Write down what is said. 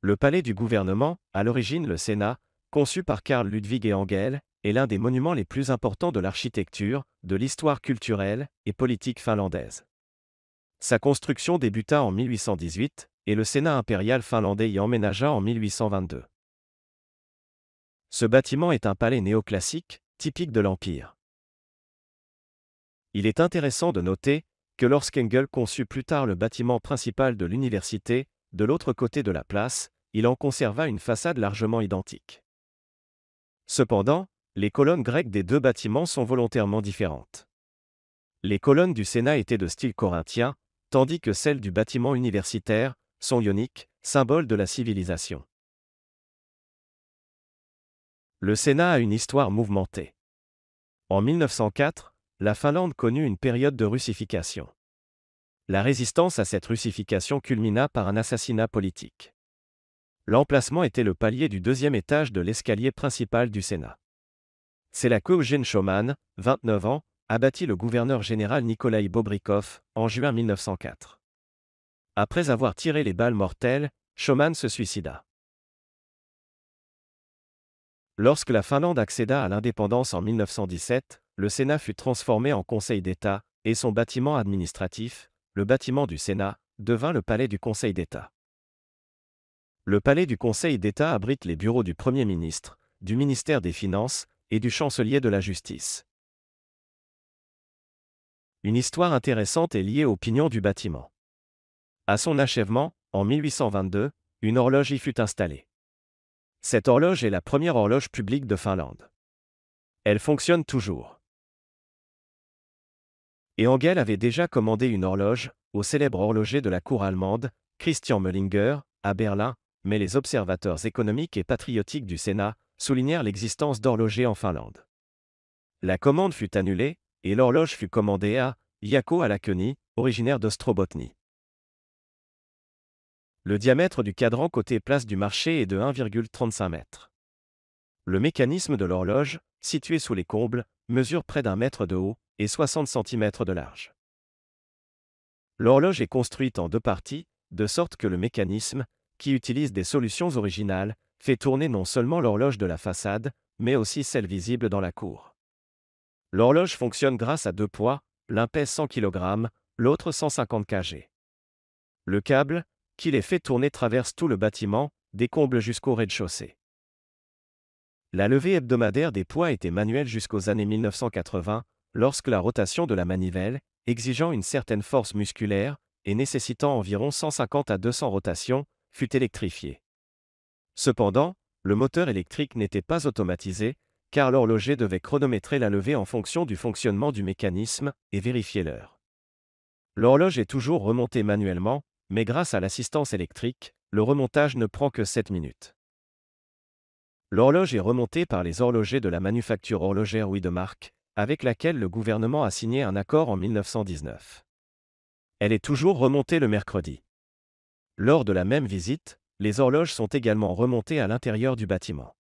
Le palais du gouvernement, à l'origine le Sénat, conçu par Carl Ludwig et Engel, est l'un des monuments les plus importants de l'architecture, de l'histoire culturelle et politique finlandaise. Sa construction débuta en 1818, et le Sénat impérial finlandais y emménagea en 1822. Ce bâtiment est un palais néoclassique, typique de l'Empire. Il est intéressant de noter que lorsqu'Engel conçut plus tard le bâtiment principal de l'université, de l'autre côté de la place, il en conserva une façade largement identique. Cependant, les colonnes grecques des deux bâtiments sont volontairement différentes. Les colonnes du Sénat étaient de style corinthien, tandis que celles du bâtiment universitaire sont ioniques, symbole de la civilisation. Le Sénat a une histoire mouvementée. En 1904, la Finlande connut une période de russification. La résistance à cette russification culmina par un assassinat politique. L'emplacement était le palier du deuxième étage de l'escalier principal du Sénat. C'est là qu'Eugène Schumann, 29 ans, abattit le gouverneur général Nikolaï Bobrikov, en juin 1904. Après avoir tiré les balles mortelles, Schumann se suicida. Lorsque la Finlande accéda à l'indépendance en 1917, le Sénat fut transformé en Conseil d'État, et son bâtiment administratif, le bâtiment du Sénat, devint le Palais du Conseil d'État. Le Palais du Conseil d'État abrite les bureaux du Premier ministre, du ministère des Finances et du chancelier de la Justice. Une histoire intéressante est liée au pignon du bâtiment. À son achèvement, en 1822, une horloge y fut installée. Cette horloge est la première horloge publique de Finlande. Elle fonctionne toujours. Et Engel avait déjà commandé une horloge, au célèbre horloger de la cour allemande, Christian Möllinger, à Berlin, mais les observateurs économiques et patriotiques du Sénat soulignèrent l'existence d'horlogers en Finlande. La commande fut annulée, et l'horloge fut commandée à Jaakko Alakeni, originaire d'Ostrobotnie. Le diamètre du cadran côté place du marché est de 1,35 m. Le mécanisme de l'horloge, situé sous les combles, mesure près d'1 mètre de haut et 60 cm de large. L'horloge est construite en deux parties, de sorte que le mécanisme, qui utilise des solutions originales, fait tourner non seulement l'horloge de la façade, mais aussi celle visible dans la cour. L'horloge fonctionne grâce à deux poids, l'un pèse 100 kg, l'autre 150 kg. Le câble, qui les fait tourner traverse tout le bâtiment, des combles jusqu'au rez-de-chaussée. La levée hebdomadaire des poids était manuelle jusqu'aux années 1980, lorsque la rotation de la manivelle, exigeant une certaine force musculaire et nécessitant environ 150 à 200 rotations, fut électrifiée. Cependant, le moteur électrique n'était pas automatisé, car l'horloger devait chronométrer la levée en fonction du fonctionnement du mécanisme et vérifier l'heure. L'horloge est toujours remontée manuellement, mais grâce à l'assistance électrique, le remontage ne prend que 7 minutes. L'horloge est remontée par les horlogers de la manufacture horlogère Wiedemark, avec laquelle le gouvernement a signé un accord en 1919. Elle est toujours remontée le mercredi. Lors de la même visite, les horloges sont également remontées à l'intérieur du bâtiment.